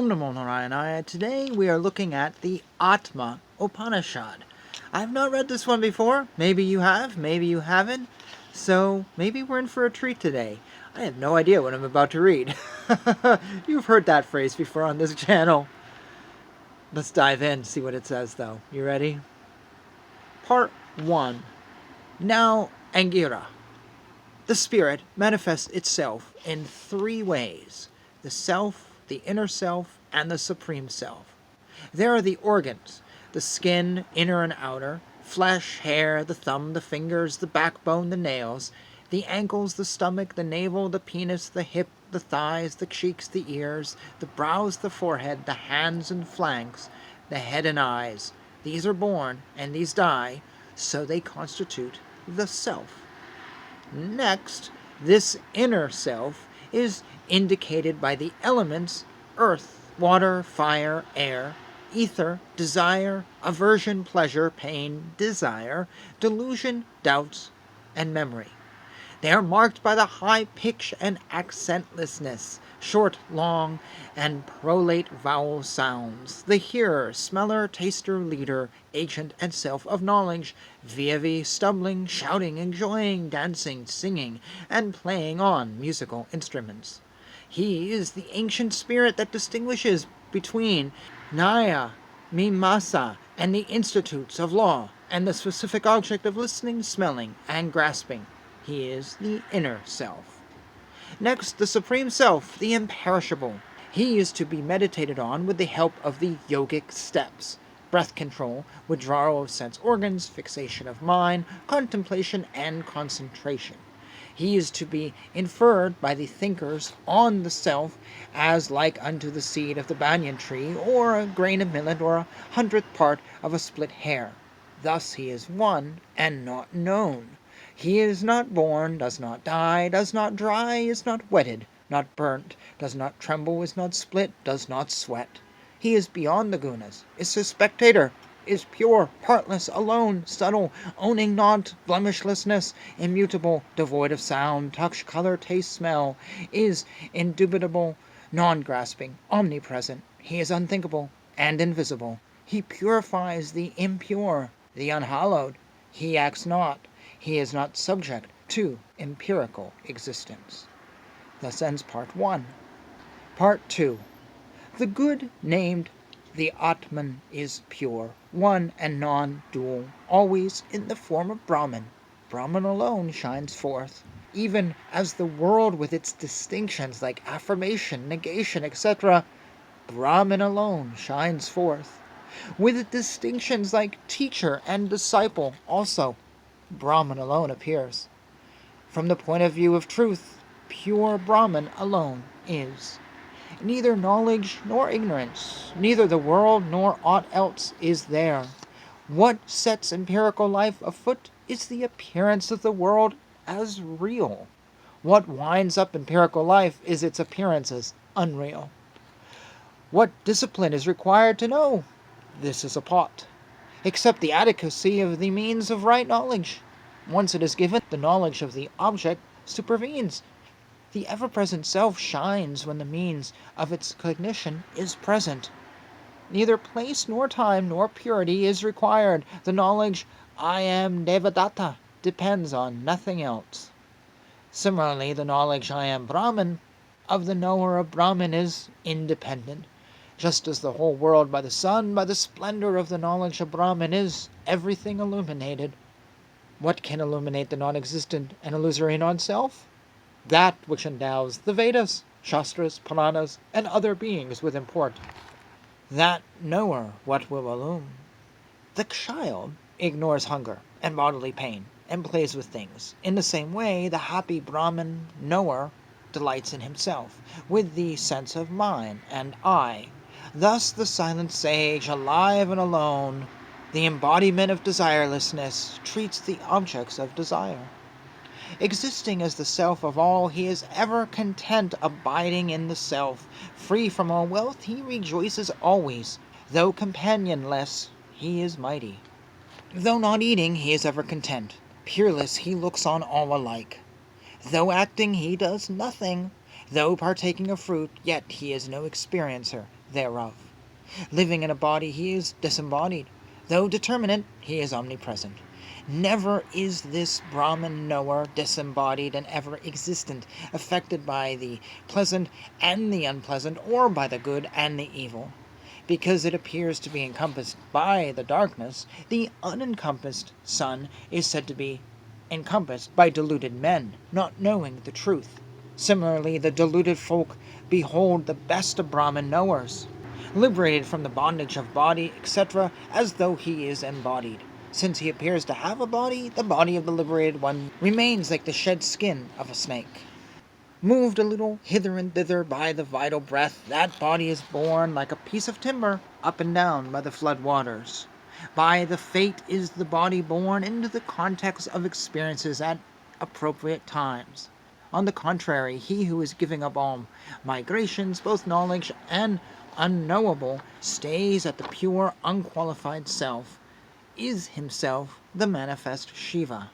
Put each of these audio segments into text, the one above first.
Om Namo Narayana. Today we are looking at the Atma Upanishad. I've not read this one before. Maybe you have, maybe you haven't. So maybe we're in for a treat today. I have no idea what I'm about to read. You've heard that phrase before on this channel. Let's dive in, see what it says though. You ready? Part 1. Now Angira. The spirit manifests itself in three ways: the self, the inner self, and the supreme self. There are the organs: the skin, inner and outer, flesh, hair, the thumb, the fingers, the backbone, the nails, the ankles, the stomach, the navel, the penis, the hip, the thighs, the cheeks, the ears, the brows, the forehead, the hands and flanks, the head and eyes. These are born, and these die, so they constitute the self. Next, this inner self is indicated by the elements: earth, water, fire, air, ether, desire, aversion, pleasure, pain, desire, delusion, doubts, and memory. They are marked by the high pitch and accentlessness, short, long, and prolate vowel sounds. The hearer, smeller, taster, leader, agent, and self of knowledge, via stumbling, shouting, enjoying, dancing, singing, and playing on musical instruments. He is the ancient spirit that distinguishes between Nyaya, Mimasa, and the institutes of law, and the specific object of listening, smelling, and grasping. He is the inner self. Next, the Supreme Self, the imperishable. He is to be meditated on with the help of the yogic steps: breath control, withdrawal of sense organs, fixation of mind, contemplation, and concentration. He is to be inferred by the thinkers on the self as like unto the seed of the banyan tree, or a grain of millet, or 100th part of a split hair. Thus he is one and not known. He is not born, does not die, does not dry, is not wetted, not burnt, does not tremble, is not split, does not sweat. He is beyond the gunas, is a spectator, is pure, partless, alone, subtle, owning not, blemishlessness, immutable, devoid of sound, touch, color, taste, smell, is indubitable, non-grasping, omnipresent. He is unthinkable and invisible. He purifies the impure, the unhallowed. He acts not. He is not subject to empirical existence. Thus ends Part 1. Part 2. The good named the Atman is pure, one and non-dual, always in the form of Brahman. Brahman alone shines forth, even as the world with its distinctions like affirmation, negation, etc. Brahman alone shines forth. With distinctions like teacher and disciple also, Brahman alone appears. From the point of view of truth, pure Brahman alone is. Neither knowledge nor ignorance, neither the world nor aught else is there. What sets empirical life afoot is the appearance of the world as real. What winds up empirical life is its appearance as unreal. What discipline is required to know? This is a pot. Except the adequacy of the means of right knowledge. Once it is given, the knowledge of the object supervenes. The ever-present self shines when the means of its cognition is present. Neither place nor time nor purity is required. The knowledge I am Devadatta depends on nothing else. Similarly, the knowledge I am Brahman of the knower of Brahman is independent. Just as the whole world by the sun, by the splendor of the knowledge of Brahman is everything illuminated. What can illuminate the non-existent and illusory non-self? That which endows the Vedas, Shastras, Puranas, and other beings with import. That knower what will illume. The child ignores hunger and bodily pain and plays with things. In the same way, the happy Brahman knower delights in himself, with the sense of mine and I. Thus the silent sage, alive and alone, the embodiment of desirelessness, treats the objects of desire. Existing as the self of all, he is ever content, abiding in the self. Free from all wealth, he rejoices always. Though companionless, he is mighty. Though not eating, he is ever content. Peerless, he looks on all alike. Though acting, he does nothing. Though partaking of fruit, yet he is no experiencer. thereof. Living in a body, he is disembodied. Though determinate, he is omnipresent. Never is this Brahman knower disembodied and ever existent, affected by the pleasant and the unpleasant, or by the good and the evil. Because it appears to be encompassed by the darkness, the unencompassed sun is said to be encompassed by deluded men, not knowing the truth. Similarly, the deluded folk behold the best of Brahman knowers, liberated from the bondage of body, etc., as though he is embodied. Since he appears to have a body, the body of the liberated one remains like the shed skin of a snake. Moved a little hither and thither by the vital breath, that body is borne like a piece of timber up and down by the flood waters. By the fate is the body borne into the context of experiences at appropriate times. On the contrary, he who is giving up all migrations, both knowledge and unknowable, stays at the pure, unqualified self, is himself the manifest Shiva.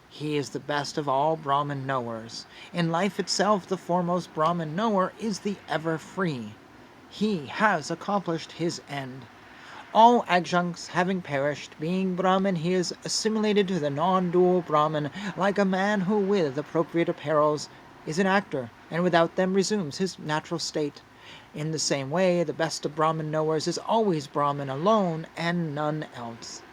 He is the best of all Brahman knowers. In life itself, the foremost Brahman knower is the ever-free. He has accomplished his end. All adjuncts having perished, being Brahman, he is assimilated to the non-dual Brahman, like a man who with appropriate apparels is an actor, and without them resumes his natural state. In the same way, the best of Brahman knowers is always Brahman alone, and none else.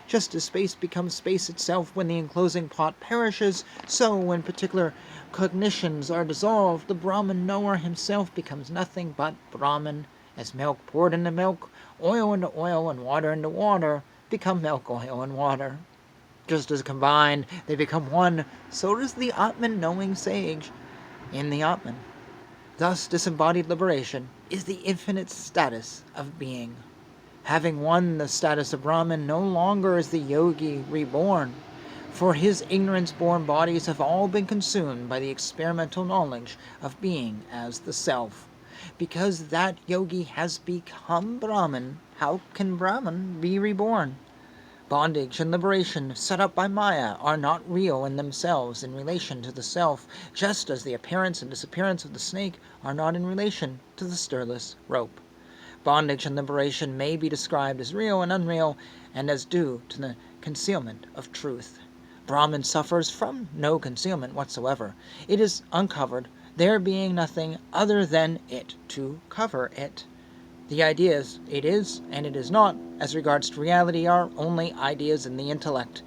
Just as space becomes space itself when the enclosing pot perishes, so when particular cognitions are dissolved, the Brahman knower himself becomes nothing but Brahman. As milk poured into milk, oil into oil, and water into water, become milk, oil, and water. Just as combined they become one, so does the Atman knowing sage in the Atman. Thus disembodied liberation is the infinite status of being. Having won the status of Brahman, no longer is the yogi reborn, for his ignorance-born bodies have all been consumed by the experimental knowledge of being as the self. Because that yogi has become Brahman, how can Brahman be reborn? Bondage and liberation set up by Maya are not real in themselves in relation to the self, just as the appearance and disappearance of the snake are not in relation to the stirless rope. Bondage and liberation may be described as real and unreal, and as due to the concealment of truth. Brahman suffers from no concealment whatsoever. It is uncovered, there being nothing other than it to cover it. The ideas it is and it is not, as regards to reality, are only ideas in the intellect.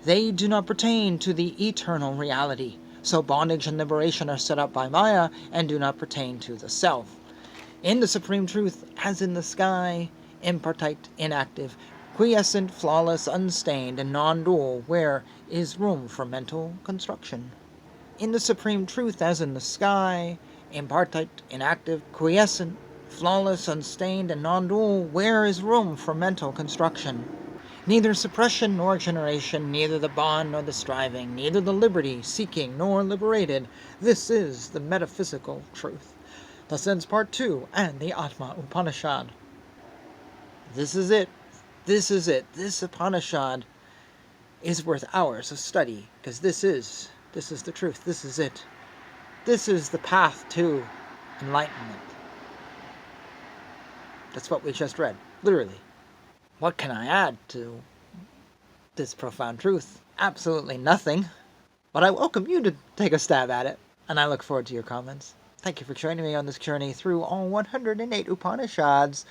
They do not pertain to the eternal reality, so bondage and liberation are set up by Maya and do not pertain to the self. In the supreme truth, as in the sky, impartite, inactive, quiescent, flawless, unstained, and non-dual, where is room for mental construction. In the supreme truth, as in the sky, impartite, inactive, quiescent, flawless, unstained, and non-dual, where is room for mental construction. Neither suppression nor generation, neither the bond nor the striving, neither the liberty seeking nor liberated. This is the metaphysical truth. Thus ends part 2 and the Atma Upanishad. This is it. This is it. This Upanishad is worth hours of study, because this is the truth. This is it. This is the path to enlightenment. That's what we just read, literally. What can I add to this profound truth? Absolutely nothing. But I welcome you to take a stab at it, and I look forward to your comments. Thank you for joining me on this journey through all 108 Upanishads.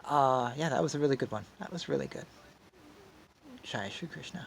Yeah, that was a really good one. That was really good. Jai Shri Krishna.